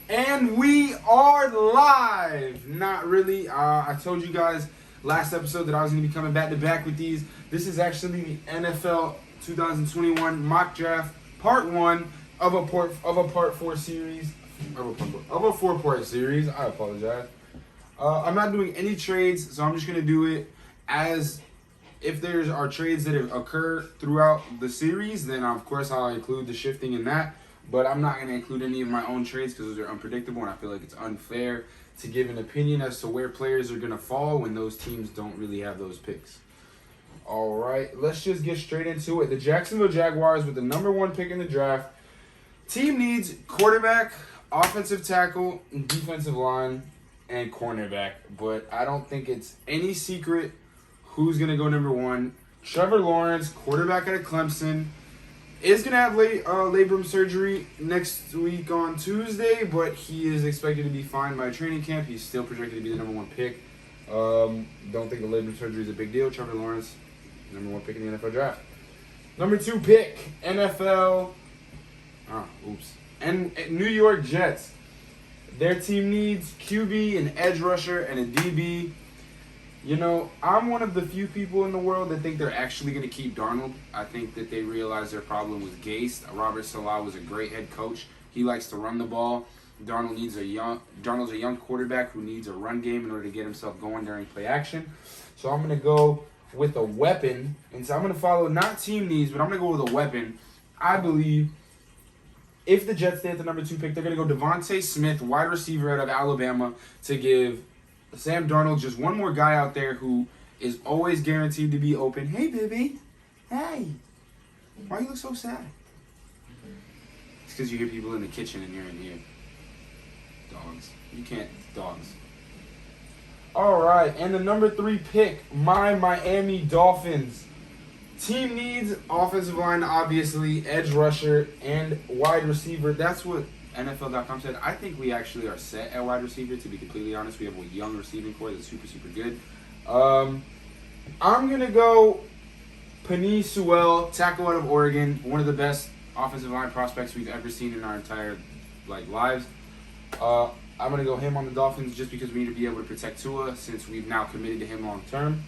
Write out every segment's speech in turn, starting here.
And we are live. Not really. I told you guys last episode that I was going to be coming back to back with these. This is actually the NFL 2021 mock draft part 1 of a part 4 series of a 4-part series. I apologize. I'm not doing any trades, so I'm just going to do it as if there are trades that occur throughout the series, then of course I'll include the shifting in that. But I'm not going to include any of my own trades because those are unpredictable, and I feel like it's unfair to give an opinion as to where players are going to fall when those teams don't really have those picks. All right, let's just get straight into it. The Jacksonville Jaguars with the number 1 pick in the draft. Team needs quarterback, offensive tackle, defensive line, and cornerback. But I don't think it's any secret who's going to go number 1. Trevor Lawrence, quarterback out of Clemson, is going to have labrum surgery next week on Tuesday, but he is expected to be fine by training camp. He's still projected to be the number 1 pick. Don't think the labrum surgery is a big deal. Trevor Lawrence, number 1 pick in the NFL draft. Number 2 pick, and New York Jets. Their team needs QB, an edge rusher, and a DB. You know, I'm one of the few people in the world that think they're actually going to keep Darnold. I think that they realize their problem was Gase. Robert Saleh was a great head coach. He likes to run the ball. Darnold's a young quarterback who needs a run game in order to get himself going during play action. So I'm going to go with a weapon. And so I'm going to follow not team needs, but I'm going to go with a weapon. I believe if the Jets stay at the number 2 pick, they're going to go Devontae Smith, wide receiver out of Alabama, to give Sam Darnold just one more guy out there who is always guaranteed to be open. Hey, baby. Hey. Why you look so sad? It's because you hear people in the kitchen and you're in here. Dogs. You can't. Dogs. All right. And the number 3 pick, my Miami Dolphins. Team needs offensive line, obviously, edge rusher, and wide receiver. That's what NFL.com said. I think we actually are set at wide receiver, to be completely honest. We have a young receiving core that's super, super good. I'm going to go Penei Sewell, tackle out of Oregon, one of the best offensive line prospects we've ever seen in our entire lives. I'm going to go him on the Dolphins just because we need to be able to protect Tua since we've now committed to him long term.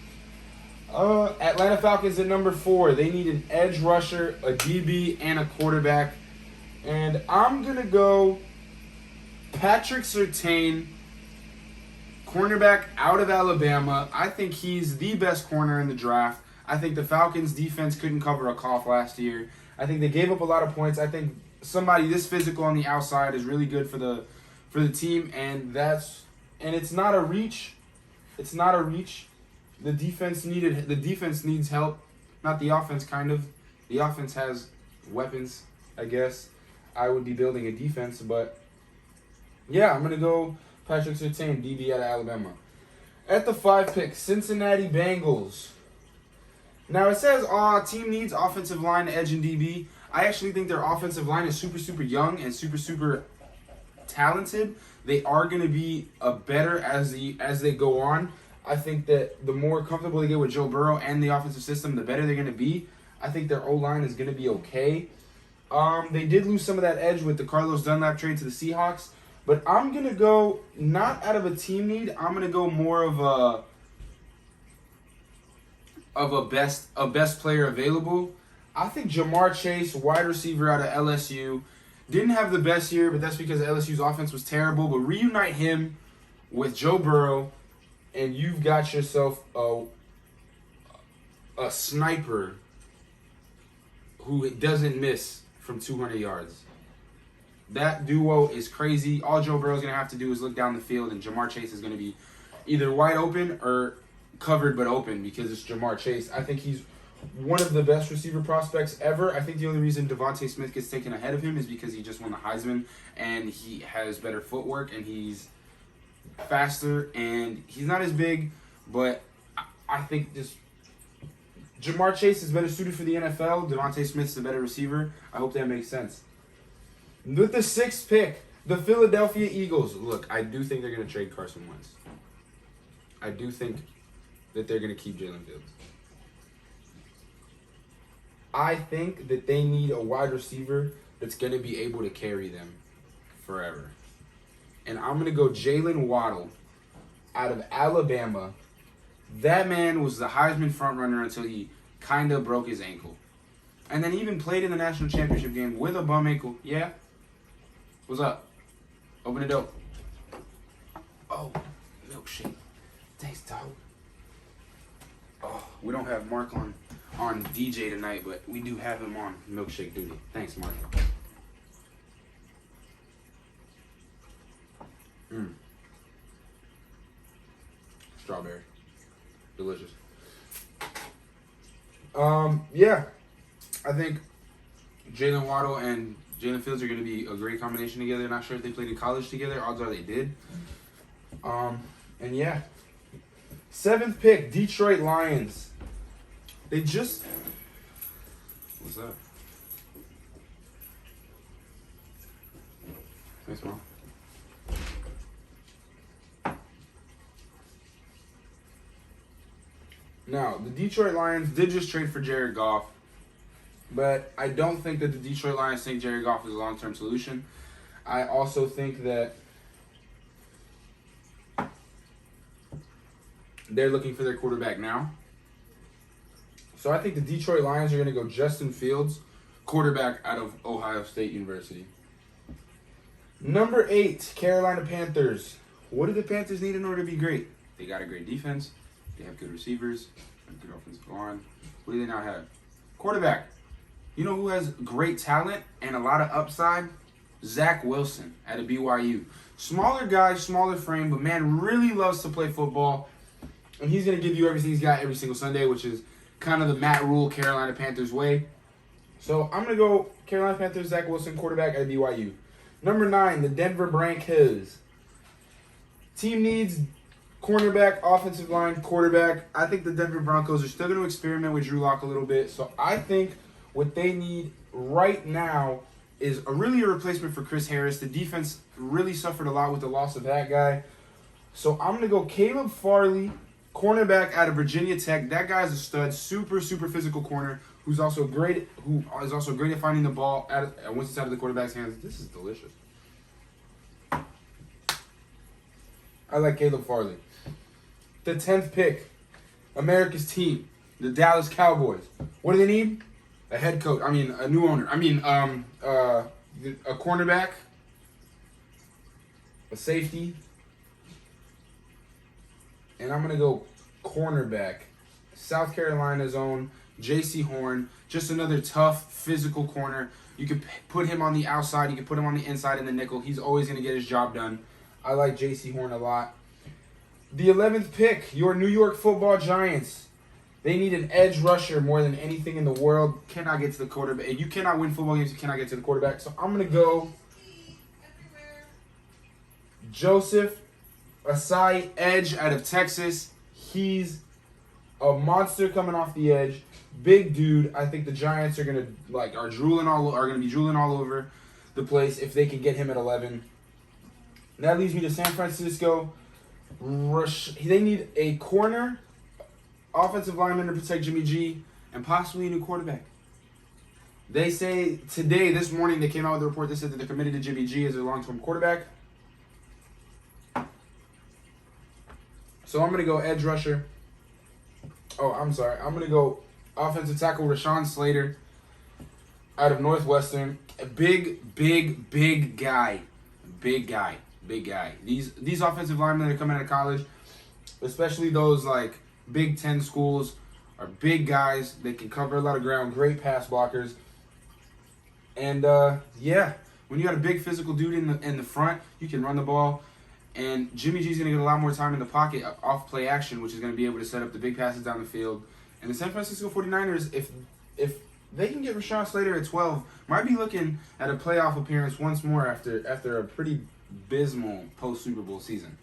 Atlanta Falcons at number 4. They need an edge rusher, a DB, and a quarterback. And I'm going to go Patrick Surtain, cornerback out of Alabama. I think he's the best corner in the draft. I think the Falcons' defense couldn't cover a cough last year. I think they gave up a lot of points. I think somebody this physical on the outside is really good for the team, and it's not a reach. It's not a reach. The defense needs help. Not the offense, kind of. The offense has weapons, I guess. I would be building a defense, but yeah, I'm going to go Patrick Surtain, DB out of Alabama. At the 5 pick, Cincinnati Bengals. Now it says team needs offensive line, edge, and DB. I actually think their offensive line is super, super young and super, super talented. They are going to be better as they go on. I think that the more comfortable they get with Joe Burrow and the offensive system, the better they're going to be. I think their O-line is going to be okay. They did lose some of that edge with the Carlos Dunlap trade to the Seahawks, but I'm going to go not out of a team need. I'm going to go more of a best player available. I think Jamar Chase, wide receiver out of LSU, didn't have the best year, but that's because LSU's offense was terrible. But reunite him with Joe Burrow, and you've got yourself a sniper who doesn't miss from 200 yards. That duo is crazy. All Joe Burrow's going to have to do is look down the field, and Jamar Chase is going to be either wide open or covered but open because it's Jamar Chase. I think he's one of the best receiver prospects ever. I think the only reason Devontae Smith gets taken ahead of him is because he just won the Heisman, and he has better footwork, and he's faster, and he's not as big, but I think just Jamar Chase is better suited for the NFL. Devontae Smith's the better receiver. I hope that makes sense. With the 6th pick, the Philadelphia Eagles. Look, I do think they're going to trade Carson Wentz. I do think that they're going to keep Jalen Fields. I think that they need a wide receiver that's going to be able to carry them forever. and I'm going to go Jalen Waddle out of Alabama. That man was the Heisman frontrunner until he kind of broke his ankle. And then even played in the national championship game with a bum ankle. Yeah? What's up? Open the door. Oh, milkshake. Thanks, dog. Oh, we don't have Mark on DJ tonight, but we do have him on milkshake duty. Thanks, Mark. Strawberry. Delicious. Yeah. I think Jalen Waddle and Jalen Fields are going to be a great combination together. Not sure if they played in college together. Odds are they did. And yeah. 7th pick, Detroit Lions. They just... What's that? Thanks, Mom. Now, the Detroit Lions did just trade for Jared Goff, but I don't think that the Detroit Lions think Jared Goff is a long-term solution. I also think that they're looking for their quarterback now. So I think the Detroit Lions are going to go Justin Fields, quarterback out of Ohio State University. Number 8, Carolina Panthers. What do the Panthers need in order to be great? They got a great defense. They have good receivers, a good offensive line. What do they now have? Quarterback. You know who has great talent and a lot of upside? Zach Wilson at a BYU. Smaller guy, smaller frame, but man really loves to play football. And he's going to give you everything he's got every single Sunday, which is kind of the Matt Rule Carolina Panthers way. So I'm going to go Carolina Panthers, Zach Wilson, quarterback at BYU. Number 9, the Denver Broncos. Team needs cornerback, offensive line, quarterback. I think the Denver Broncos are still going to experiment with Drew Lock a little bit. So I think what they need right now is a replacement for Chris Harris. The defense really suffered a lot with the loss of that guy. So I'm going to go Caleb Farley, cornerback out of Virginia Tech. That guy's a stud, super physical corner who is also great at finding the ball once it's out of the quarterback's hands. This is delicious. I like Caleb Farley. The 10th pick, America's team, the Dallas Cowboys. What do they need? A head coach. A new owner. A cornerback, a safety, and I'm going to go cornerback. South Carolina's own J.C. Horn. Just another tough, physical corner. You could put him on the outside. You can put him on the inside in the nickel. He's always going to get his job done. I like J.C. Horn a lot. The 11th pick, your New York Football Giants. They need an edge rusher more than anything in the world. Cannot get to the quarterback. You cannot win football games if you cannot get to the quarterback. So I'm going to go Joseph Asai, edge out of Texas. He's a monster coming off the edge. Big dude. I think the Giants are going to are going to be drooling all over the place if they can get him at 11. That leads me to San Francisco. They need a corner, offensive lineman to protect Jimmy G, and possibly a new quarterback. They say today, this morning, they came out with a report that said that they're committed to Jimmy G as their long-term quarterback. So I'm going to go edge rusher. Oh, I'm sorry. I'm going to go offensive tackle Rashawn Slater out of Northwestern. A big guy. Big guy. These offensive linemen that are coming out of college, especially those Big Ten schools, are big guys. They can cover a lot of ground. Great pass blockers. And when you got a big physical dude in the front, you can run the ball. And Jimmy G's going to get a lot more time in the pocket off play action, which is going to be able to set up the big passes down the field. And the San Francisco 49ers, if they can get Rashawn Slater at 12, might be looking at a playoff appearance once more after a pretty abysmal post-Super Bowl season.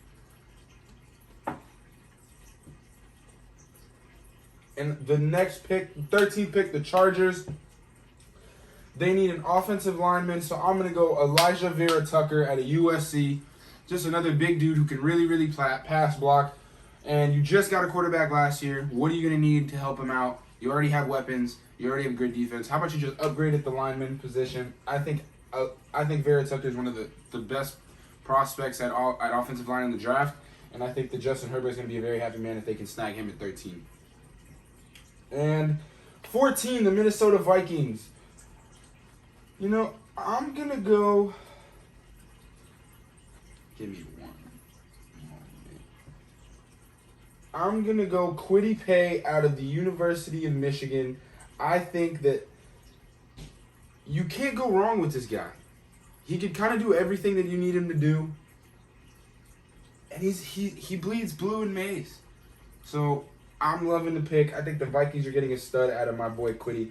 And the next pick, 13th pick, the Chargers. They need an offensive lineman, so I'm going to go Elijah Vera Tucker out of USC. Just another big dude who can really pass block. And you just got a quarterback last year. What are you going to need to help him out? You already have weapons. You already have good defense. How about you just upgrade at the lineman position? I think Vera Tucker is one of the best prospects at offensive line in the draft, and I think that Justin Herbert is going to be a very happy man if they can snag him at 13. And 14, the Minnesota Vikings. You know, I'm going to go... Give me one. I'm going to go Kwity Paye out of the University of Michigan. I think that you can't go wrong with this guy. He can kind of do everything that you need him to do. And he bleeds blue and maize. So I'm loving the pick. I think the Vikings are getting a stud out of my boy Kwity.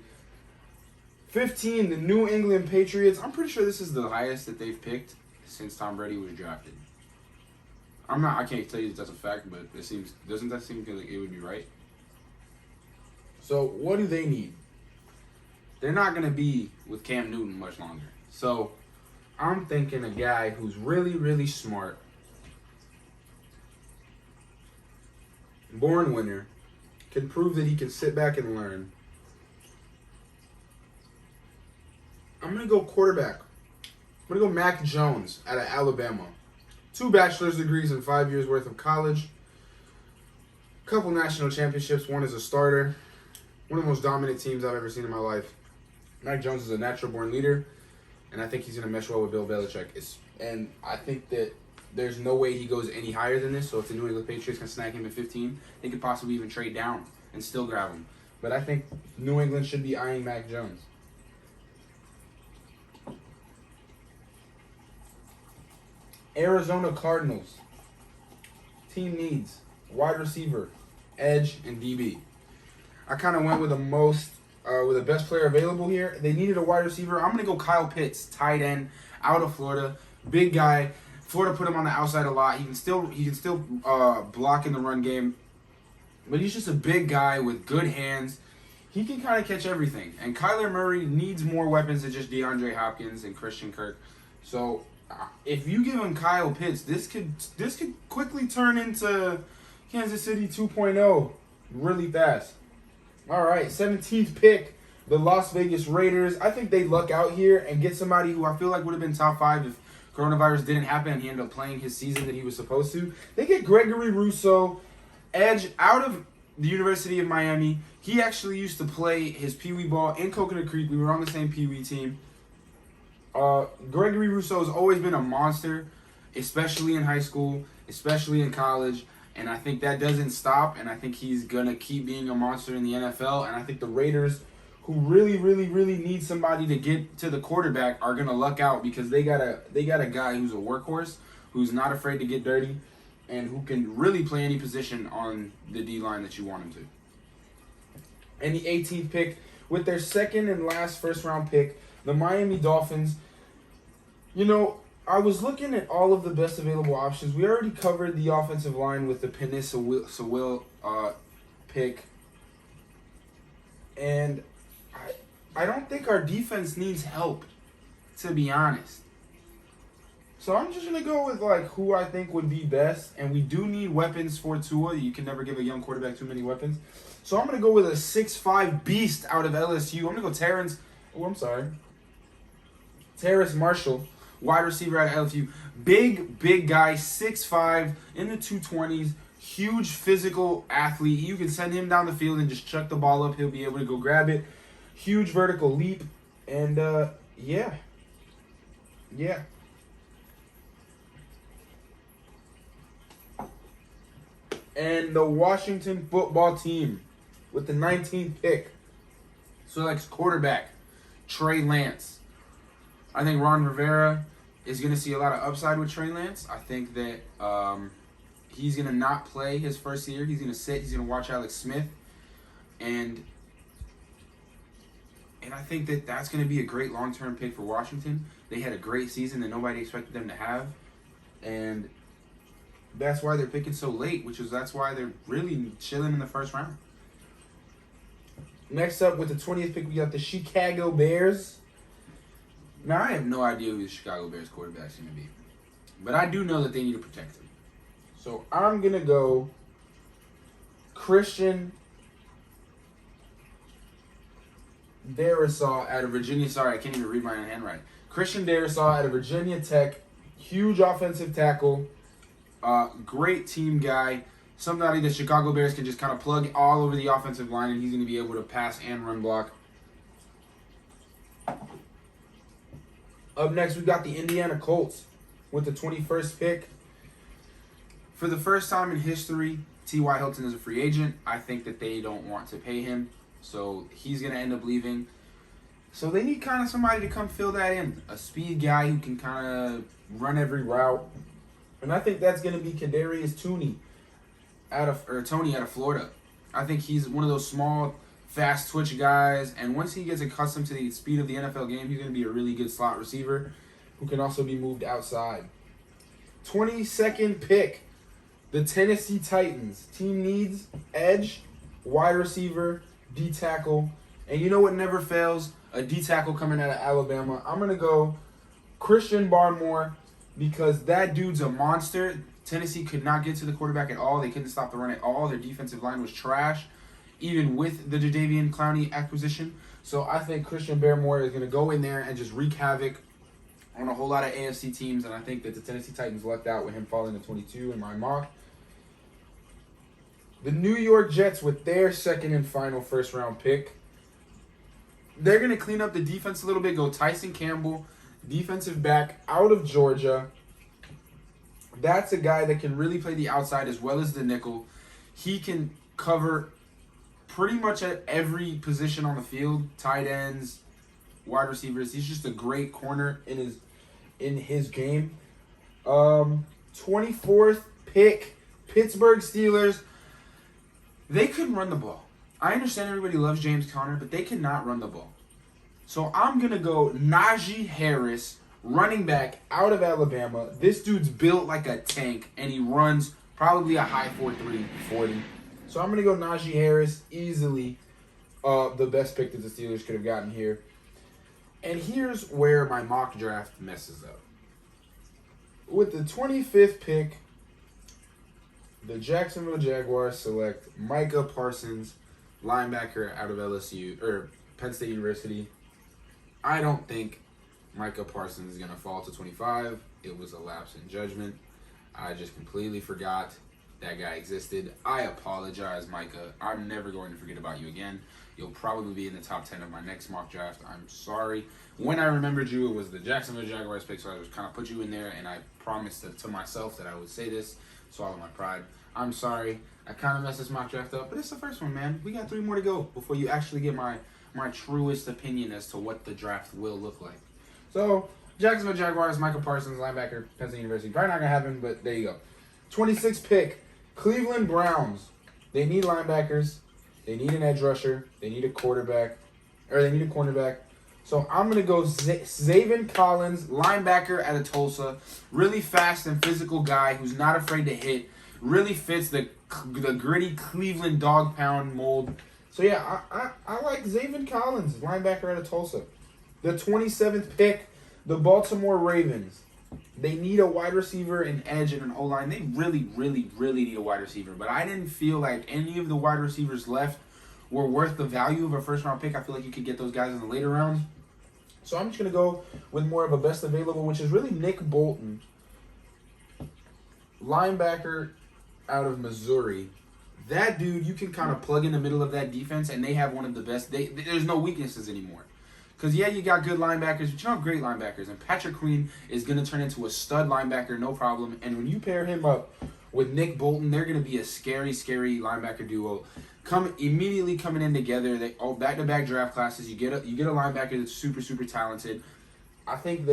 15, the New England Patriots. I'm pretty sure this is the highest that they've picked since Tom Brady was drafted. I can't tell you that that's a fact, but doesn't that seem like it would be right? So what do they need? They're not going to be with Cam Newton much longer. So I'm thinking a guy who's really, really smart, born winner, can prove that he can sit back and learn. I'm going to go quarterback. I'm going to go Mac Jones out of Alabama. 2 bachelor's degrees and 5 years worth of college. Couple national championships. One as a starter. One of the most dominant teams I've ever seen in my life. Mac Jones is a natural born leader, and I think he's going to mesh well with Bill Belichick. And I think that there's no way he goes any higher than this. So if the New England Patriots can snag him at 15, they could possibly even trade down and still grab him. But I think New England should be eyeing Mac Jones. Arizona Cardinals. Team needs wide receiver, edge, and DB. I kind of went with with the best player available here. They needed a wide receiver. I'm going to go Kyle Pitts, tight end, out of Florida. Big guy. Florida put him on the outside a lot. He can still block in the run game. But he's just a big guy with good hands. He can kind of catch everything. And Kyler Murray needs more weapons than just DeAndre Hopkins and Christian Kirk. So if you give him Kyle Pitts, this could quickly turn into Kansas City 2.0 really fast. All right, 17th pick, the Las Vegas Raiders. I think they luck out here and get somebody who I feel like would have been top 5 if coronavirus didn't happen and he ended up playing his season that he was supposed to. They get Gregory Rousseau, edge out of the University of Miami. He actually used to play his Pee Wee ball in Coconut Creek. We were on the same Pee Wee team. Gregory Rousseau has always been a monster, especially in high school, especially in college. And I think that doesn't stop, and I think he's going to keep being a monster in the NFL. And I think the Raiders, who really, really, really need somebody to get to the quarterback, are going to luck out because they got a guy who's a workhorse, who's not afraid to get dirty, and who can really play any position on the D-line that you want him to. And the 18th pick, with their second and last first-round pick, the Miami Dolphins. You know, I was looking at all of the best available options. We already covered the offensive line with the Penei Sewell pick. And I don't think our defense needs help, to be honest. So I'm just going to go with who I think would be best. And we do need weapons for Tua. You can never give a young quarterback too many weapons. So I'm going to go with a 6'5" beast out of LSU. I'm going to go Terrace Marshall. Wide receiver out of LSU. Big guy, 6'5", in the 220s. Huge physical athlete. You can send him down the field and just chuck the ball up. He'll be able to go grab it. Huge vertical leap. And, yeah. And the Washington football team with the 19th pick selects quarterback Trey Lance. I think Ron Rivera is going to see a lot of upside with Trey Lance. I think that he's going to not play his first year. He's going to sit. He's going to watch Alex Smith. And I think that that's going to be a great long-term pick for Washington. They had a great season that nobody expected them to have. And that's why they're picking so late, that's why they're really chilling in the first round. Next up, with the 20th pick, we got the Chicago Bears. Now, I have no idea who the Chicago Bears quarterback is going to be. But I do know that they need to protect him. So I'm going to go Christian Darrisaw out of Virginia. Sorry, I can't even read my own handwriting. Christian Darrisaw out of Virginia Tech. Huge offensive tackle. Great team guy. Somebody the Chicago Bears can just kind of plug all over the offensive line, and he's going to be able to pass and run block. Up next, we've got the Indiana Colts with the 21st pick. For the first time in history, T.Y. Hilton is a free agent. I think that they don't want to pay him, so he's going to end up leaving. So they need kind of somebody to come fill that in. A speed guy who can kind of run every route. And I think that's going to be Kadarius Toney out of Florida. I think he's one of those small, fast twitch guys. And once he gets accustomed to the speed of the NFL game, he's going to be a really good slot receiver who can also be moved outside. 22nd pick, the Tennessee Titans. Team needs edge, wide receiver, D tackle. And you know what never fails? A D tackle coming out of Alabama. I'm going to go Christian Barmore because that dude's a monster. Tennessee could not get to the quarterback at all. They couldn't stop the run at all. Their defensive line was trash, even with the Jadeveon Clowney acquisition. So I think Christian Barmore is going to go in there and just wreak havoc on a whole lot of AFC teams. And I think that the Tennessee Titans lucked out with him falling to 22 in my mock. The New York Jets with their second and final first-round pick. They're going to clean up the defense a little bit, go Tyson Campbell, defensive back out of Georgia. That's a guy that can really play the outside as well as the nickel. He can cover pretty much at every position on the field, tight ends, wide receivers. He's just a great corner in his game. 24th pick, Pittsburgh Steelers. They couldn't run the ball. I understand everybody loves James Conner, but they cannot run the ball. So I'm going to go Najee Harris, running back out of Alabama. This dude's built like a tank, and he runs probably a high 4.3 40. So I'm going to go Najee Harris, easily the best pick that the Steelers could have gotten here. And here's where my mock draft messes up. With the 25th pick, the Jacksonville Jaguars select Micah Parsons, linebacker out of LSU, or Penn State University. I don't think Micah Parsons is going to fall to 25. It was a lapse in judgment. I just completely forgot that guy existed. I apologize, Micah. I'm never going to forget about you again. You'll probably be in the top 10 of my next mock draft. I'm sorry. When I remembered you, it was the Jacksonville Jaguars pick, so I just kind of put you in there, and I promised to myself that I would say this, swallow my pride. I'm sorry. I kind of messed this mock draft up, but it's the first one, man. We got 3 more to go before you actually get my truest opinion as to what the draft will look like. So, Jacksonville Jaguars, Michael Parsons, linebacker, Penn State University. Probably not going to happen, but there you go. 26th pick, Cleveland Browns. They need linebackers. They need an edge rusher. They need a quarterback. Or they need a cornerback. So, I'm going to go Zaven Collins, linebacker out of Tulsa. Really fast and physical guy who's not afraid to hit. Really fits the gritty Cleveland dog pound mold. So, yeah, I like Zaven Collins, linebacker out of Tulsa. The 27th pick, the Baltimore Ravens. They need a wide receiver, an edge, and an O-line. They really, really, really need a wide receiver. But I didn't feel like any of the wide receivers left were worth the value of a first-round pick. I feel like you could get those guys in the later rounds. So I'm just going to go with more of a best available, which is really Nick Bolton, linebacker out of Missouri. That dude, you can kind of plug in the middle of that defense, and they have one of the best. There's no weaknesses anymore. Because, yeah, you got good linebackers, but you don't have great linebackers. And Patrick Queen is going to turn into a stud linebacker, no problem. And when you pair him up with Nick Bolton, they're going to be a scary, scary linebacker duo. Immediately coming in together. They all back-to-back draft classes. You get a linebacker that's super, super talented. I think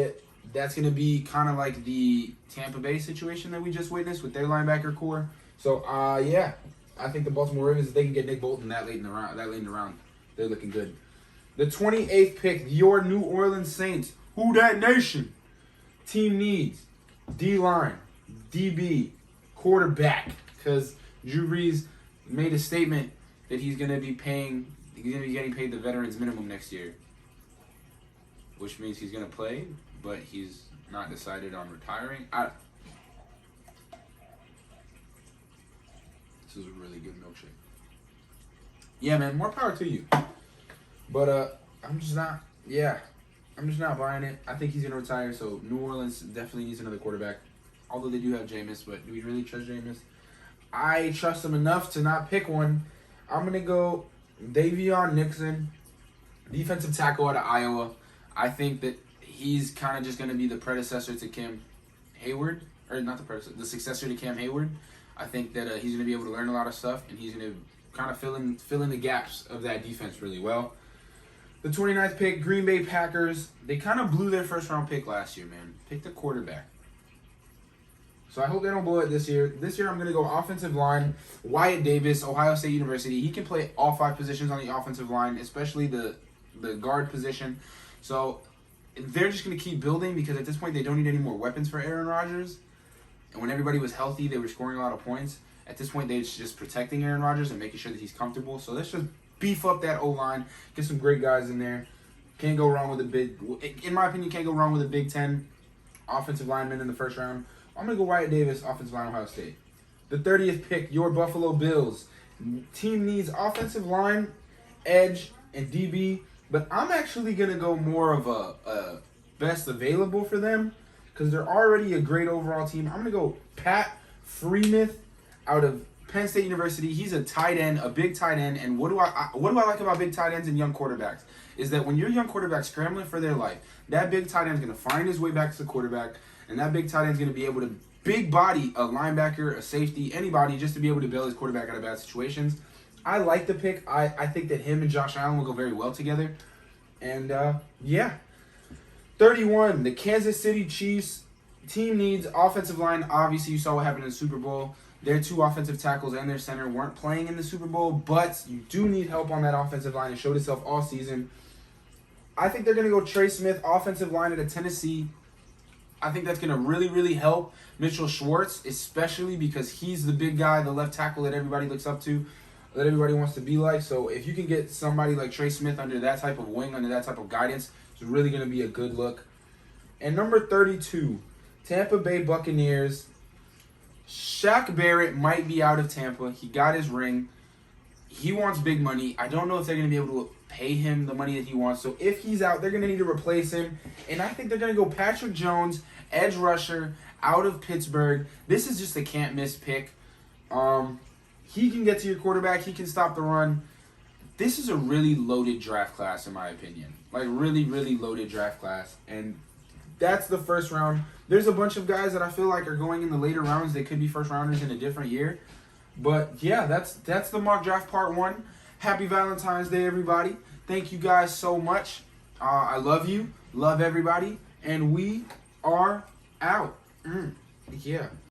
that's going to be kind of like the Tampa Bay situation that we just witnessed with their linebacker core. So, yeah, I think the Baltimore Ravens, if they can get Nick Bolton that late in the round, they're looking good. The 28th pick, your New Orleans Saints. Who dat nation? Team needs D-line, DB, quarterback. Because Drew Brees made a statement that he's going to be getting paid the veterans minimum next year. Which means he's going to play, but he's not decided on retiring. This is a really good milkshake. Yeah, man, more power to you. But I'm just not, yeah. I'm just not buying it. I think he's going to retire, so New Orleans definitely needs another quarterback. Although they do have Jameis, but do we really trust Jameis? I trust him enough to not pick one. I'm going to go Davion Nixon, defensive tackle out of Iowa. I think that he's kind of just going to be the predecessor to Cam Hayward. Or not the predecessor, the successor to Cam Hayward. I think that he's going to be able to learn a lot of stuff, and he's going to kind of fill in the gaps of that defense really well. The 29th pick, Green Bay Packers. They kind of blew their first-round pick last year, man. Picked a quarterback. So I hope they don't blow it this year. This year I'm going to go offensive line. Wyatt Davis, Ohio State University. He can play all 5 positions on the offensive line, especially the guard position. So they're just going to keep building because at this point they don't need any more weapons for Aaron Rodgers. And when everybody was healthy, they were scoring a lot of points. At this point, they're just protecting Aaron Rodgers and making sure that he's comfortable. So let's just beef up that O-line, get some great guys in there. Can't go wrong with in my opinion, can't go wrong with a Big Ten offensive lineman in the first round. I'm going to go Wyatt Davis, offensive line, Ohio State. The 30th pick, your Buffalo Bills. Team needs offensive line, edge, and DB. But I'm actually going to go more of a best available for them because they're already a great overall team. I'm going to go Pat Freiermuth out of Penn State University. He's a tight end, a big tight end. And what do I like about big tight ends and young quarterbacks is that when your young quarterback scrambling for their life, that big tight end is going to find his way back to the quarterback, and that big tight end is going to be able to big body a linebacker, a safety, anybody just to be able to bail his quarterback out of bad situations. I like the pick. I think that him and Josh Allen will go very well together. And, yeah. 31, the Kansas City Chiefs. Team needs offensive line. Obviously, you saw what happened in the Super Bowl. Their 2 offensive tackles and their center weren't playing in the Super Bowl, but you do need help on that offensive line. It showed itself all season. I think they're going to go Trey Smith, offensive line out of Tennessee. I think that's going to really, really help Mitchell Schwartz, especially because he's the big guy, the left tackle that everybody looks up to, that everybody wants to be like. So if you can get somebody like Trey Smith under that type of wing, under that type of guidance, it's really going to be a good look. And number 32, Tampa Bay Buccaneers. Shaq Barrett might be out of Tampa. He got his ring. He wants big money. I don't know if they're going to be able to pay him the money that he wants. So if he's out, they're going to need to replace him. And I think they're going to go Patrick Jones, edge rusher, out of Pittsburgh. This is just a can't-miss pick. He can get to your quarterback. He can stop the run. This is a really loaded draft class, in my opinion. Like, really, really loaded draft class. And that's the first round. There's a bunch of guys that I feel like are going in the later rounds. They could be first rounders in a different year. But, yeah, that's the mock draft part 1. Happy Valentine's Day, everybody. Thank you guys so much. I love you. Love everybody. And we are out. Yeah.